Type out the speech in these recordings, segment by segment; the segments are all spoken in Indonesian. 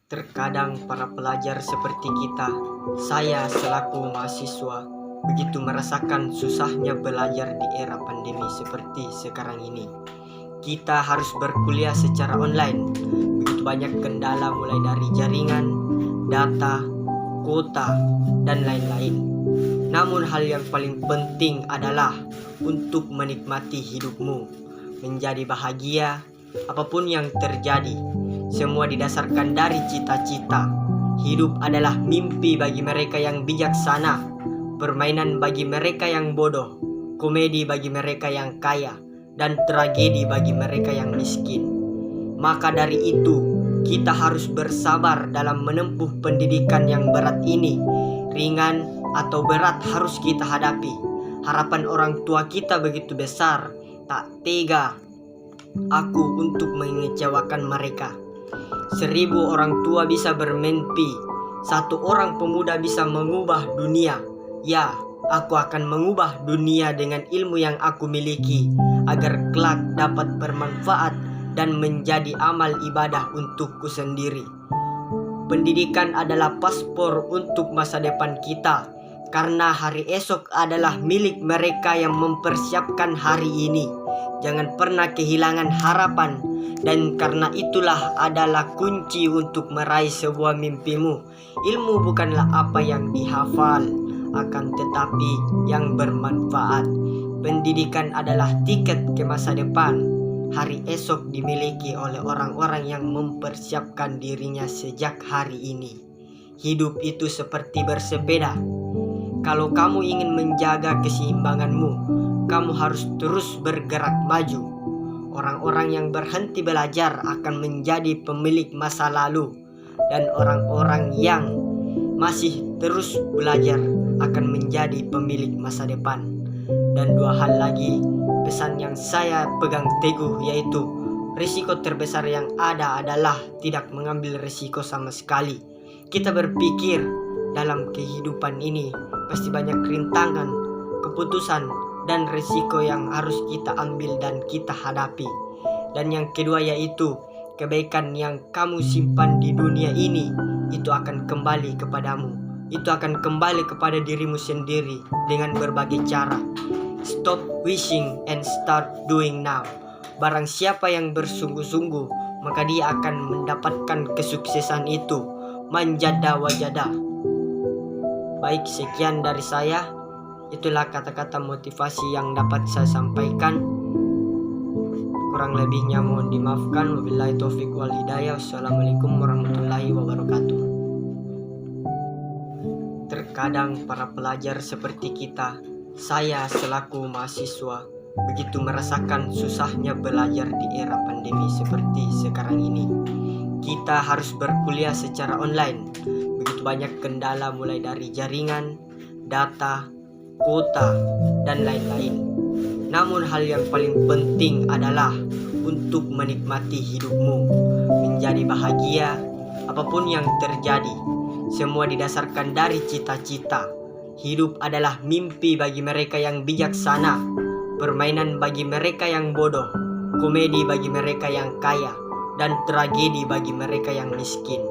Terkadang para pelajar seperti kita, saya selaku mahasiswa, begitu merasakan susahnya belajar di era pandemi seperti sekarang ini. Kita harus berkuliah secara online, begitu banyak kendala mulai dari jaringan, data, kuota, dan lain-lain. Namun hal yang paling penting adalah untuk menikmati hidupmu, menjadi bahagia apapun yang terjadi. Semua didasarkan dari cita-cita. Hidup adalah mimpi bagi mereka yang bijaksana, permainan bagi mereka yang bodoh, komedi bagi mereka yang kaya, dan tragedi bagi mereka yang miskin. Maka dari itu, kita harus bersabar dalam menempuh pendidikan yang berat ini. Ringan atau berat harus kita hadapi. Harapan orang tua kita begitu besar, tak tega aku untuk mengecewakan mereka. 1000 orang tua bisa bermimpi, 1 orang pemuda bisa mengubah dunia. Ya, aku akan mengubah dunia dengan ilmu yang aku miliki, agar kelak dapat bermanfaat dan menjadi amal ibadah untukku sendiri. Pendidikan adalah paspor untuk masa depan kita, karena hari esok adalah milik mereka yang mempersiapkan hari ini. Jangan pernah kehilangan harapan, dan karena itulah adalah kunci untuk meraih sebuah mimpimu. Ilmu bukanlah apa yang dihafal, akan tetapi yang bermanfaat. Pendidikan adalah tiket ke masa depan. Hari esok dimiliki oleh orang-orang yang mempersiapkan dirinya sejak hari ini. Hidup itu seperti bersepeda. Kalau kamu ingin menjaga keseimbanganmu, kamu harus terus bergerak maju. Orang-orang yang berhenti belajar akan menjadi pemilik masa lalu, dan orang-orang yang masih terus belajar akan menjadi pemilik masa depan. Dan 2 hal lagi, pesan yang saya pegang teguh, yaitu risiko terbesar yang ada adalah tidak mengambil risiko sama sekali. Kita berpikir dalam kehidupan ini pasti banyak rintangan, keputusan, dan risiko yang harus kita ambil dan kita hadapi. Dan yang kedua yaitu kebaikan yang kamu simpan di dunia ini, itu akan kembali kepadamu. Itu akan kembali kepada dirimu sendiri dengan berbagai cara. Stop wishing and start doing now. Barang siapa yang bersungguh-sungguh, maka dia akan mendapatkan kesuksesan itu. Manjada wajada. Baik, sekian dari saya. Itulah kata-kata motivasi yang dapat saya sampaikan. Kurang lebihnya mohon dimaafkan. Wabillahi taufiq wal hidayah. Wassalamualaikum warahmatullahi wabarakatuh. Terkadang para pelajar seperti kita, saya selaku mahasiswa, begitu merasakan susahnya belajar di era pandemi seperti sekarang ini. Kita harus berkuliah secara online. Begitu banyak kendala mulai dari jaringan, data, kuota, dan lain-lain. Namun hal yang paling penting adalah untuk menikmati hidupmu, menjadi bahagia apapun yang terjadi. Semua didasarkan dari cita-cita. Hidup adalah mimpi bagi mereka yang bijaksana, permainan bagi mereka yang bodoh, komedi bagi mereka yang kaya, dan tragedi bagi mereka yang miskin.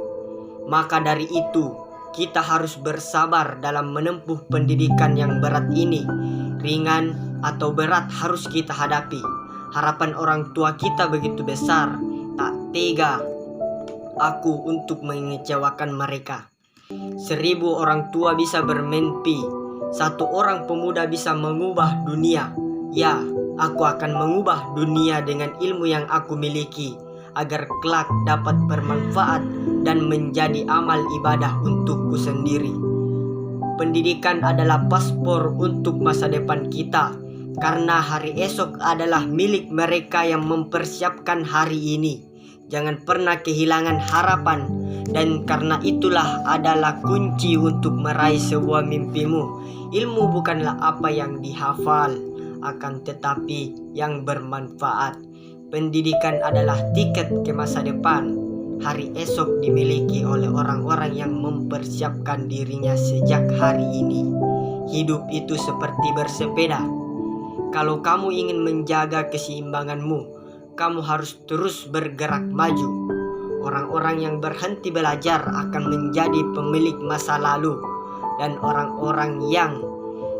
Maka dari itu, kita harus bersabar dalam menempuh pendidikan yang berat ini. Ringan atau berat harus kita hadapi. Harapan orang tua kita begitu besar, tak tega aku untuk mengecewakan mereka. 1000 orang tua bisa bermimpi, 1 orang pemuda bisa mengubah dunia. Ya, aku akan mengubah dunia dengan ilmu yang aku miliki, agar kelak dapat bermanfaat dan menjadi amal ibadah untukku sendiri. Pendidikan adalah paspor untuk masa depan kita, karena hari esok adalah milik mereka yang mempersiapkan hari ini. Jangan pernah kehilangan harapan, dan karena itulah adalah kunci untuk meraih sebuah mimpimu. Ilmu bukanlah apa yang dihafal, akan tetapi yang bermanfaat. Pendidikan adalah tiket ke masa depan. Hari esok dimiliki oleh orang-orang yang mempersiapkan dirinya sejak hari ini. Hidup itu seperti bersepeda. Kalau kamu ingin menjaga keseimbanganmu, kamu harus terus bergerak maju. Orang-orang yang berhenti belajar akan menjadi pemilik masa lalu, dan orang-orang yang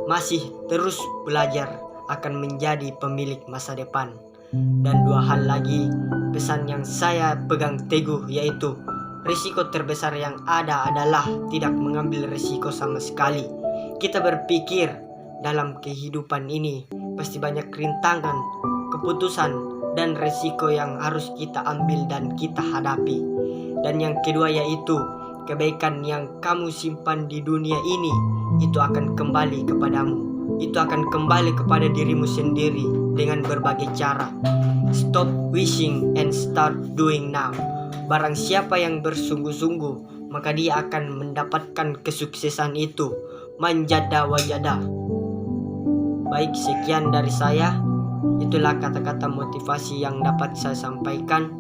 masih terus belajar akan menjadi pemilik masa depan. Dan dua hal lagi pesan yang saya pegang teguh, yaitu risiko terbesar yang ada adalah tidak mengambil risiko sama sekali. Kita berpikir dalam kehidupan ini pasti banyak rintangan, keputusan, dan risiko yang harus kita ambil dan kita hadapi. Dan yang kedua yaitu kebaikan yang kamu simpan di dunia ini itu akan kembali kepadamu. Itu akan kembali kepada dirimu sendiri dengan berbagai cara. Stop wishing and start doing now. Barang siapa yang bersungguh-sungguh, maka dia akan mendapatkan kesuksesan itu. Manjada wajada. Baik, sekian dari saya. Itulah kata-kata motivasi yang dapat saya sampaikan.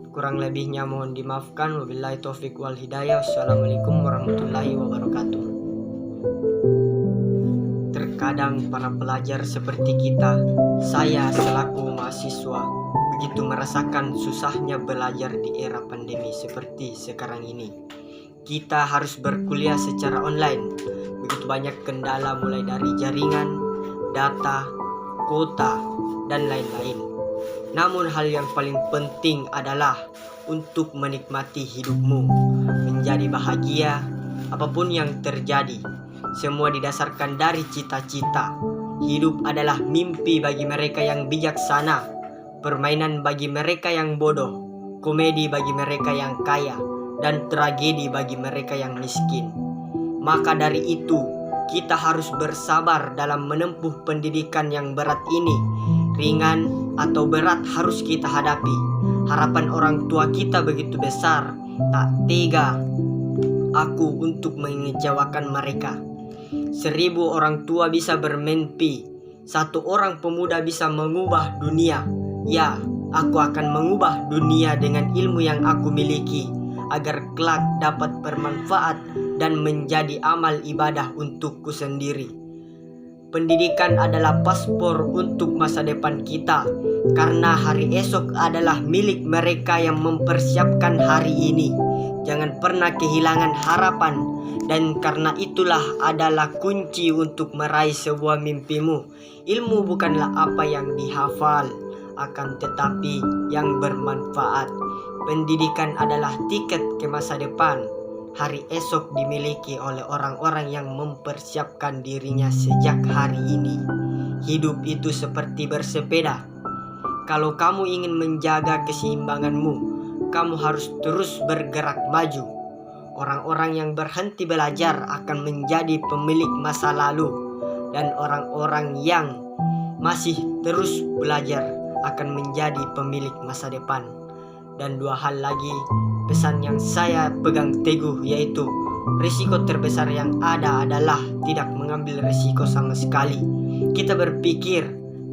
Kurang lebihnya mohon dimaafkan. Wabillahi taufiq wal hidayah. Wassalamualaikum warahmatullahi wabarakatuh. Terkadang para pelajar seperti kita, saya selaku mahasiswa, begitu merasakan susahnya belajar di era pandemi seperti sekarang ini. Kita harus berkuliah secara online. Begitu banyak kendala mulai dari jaringan, data, kuota, dan lain-lain. Namun hal yang paling penting adalah untuk menikmati hidupmu, menjadi bahagia apapun yang terjadi. Semua didasarkan dari cita-cita. Hidup adalah mimpi bagi mereka yang bijaksana, permainan bagi mereka yang bodoh, komedi bagi mereka yang kaya, dan tragedi bagi mereka yang miskin. Maka dari itu, kita harus bersabar dalam menempuh pendidikan yang berat ini. Ringan atau berat harus kita hadapi. Harapan orang tua kita begitu besar, tak tega aku untuk mengecewakan mereka. 1000 orang tua bisa bermimpi, 1 orang pemuda bisa mengubah dunia. Ya, aku akan mengubah dunia dengan ilmu yang aku miliki, agar kelak dapat bermanfaat dan menjadi amal ibadah untukku sendiri. Pendidikan adalah paspor untuk masa depan kita, karena hari esok adalah milik mereka yang mempersiapkan hari ini. Jangan pernah kehilangan harapan, dan karena itulah adalah kunci untuk meraih sebuah mimpimu. Ilmu bukanlah apa yang dihafal, akan tetapi yang bermanfaat. Pendidikan adalah tiket ke masa depan. Hari esok dimiliki oleh orang-orang yang mempersiapkan dirinya sejak hari ini. Hidup itu seperti bersepeda. Kalau kamu ingin menjaga keseimbanganmu, kamu harus terus bergerak maju. Orang-orang yang berhenti belajar akan menjadi pemilik masa lalu, dan orang-orang yang masih terus belajar akan menjadi pemilik masa depan. Dan dua hal lagi pesan yang saya pegang teguh, yaitu risiko terbesar yang ada adalah tidak mengambil risiko sama sekali. Kita berpikir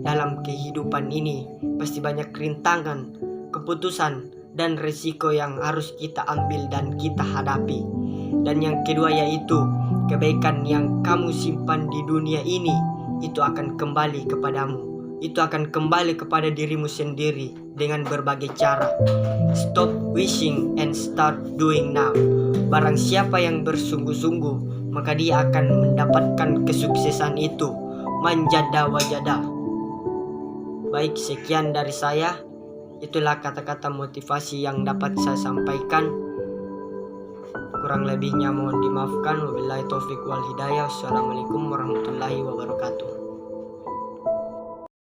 dalam kehidupan ini pasti banyak rintangan, keputusan, dan risiko yang harus kita ambil dan kita hadapi. Dan yang kedua yaitu kebaikan yang kamu simpan di dunia ini itu akan kembali kepadamu. Itu akan kembali kepada dirimu sendiri dengan berbagai cara. Stop wishing and start doing now. Barang siapa yang bersungguh-sungguh, maka dia akan mendapatkan kesuksesan itu. Manjada wajada. Baik, sekian dari saya. Itulah kata-kata motivasi yang dapat saya sampaikan. Kurang lebihnya mohon dimaafkan. Wabillahi taufiq wal hidayah. Wassalamualaikum warahmatullahi wabarakatuh.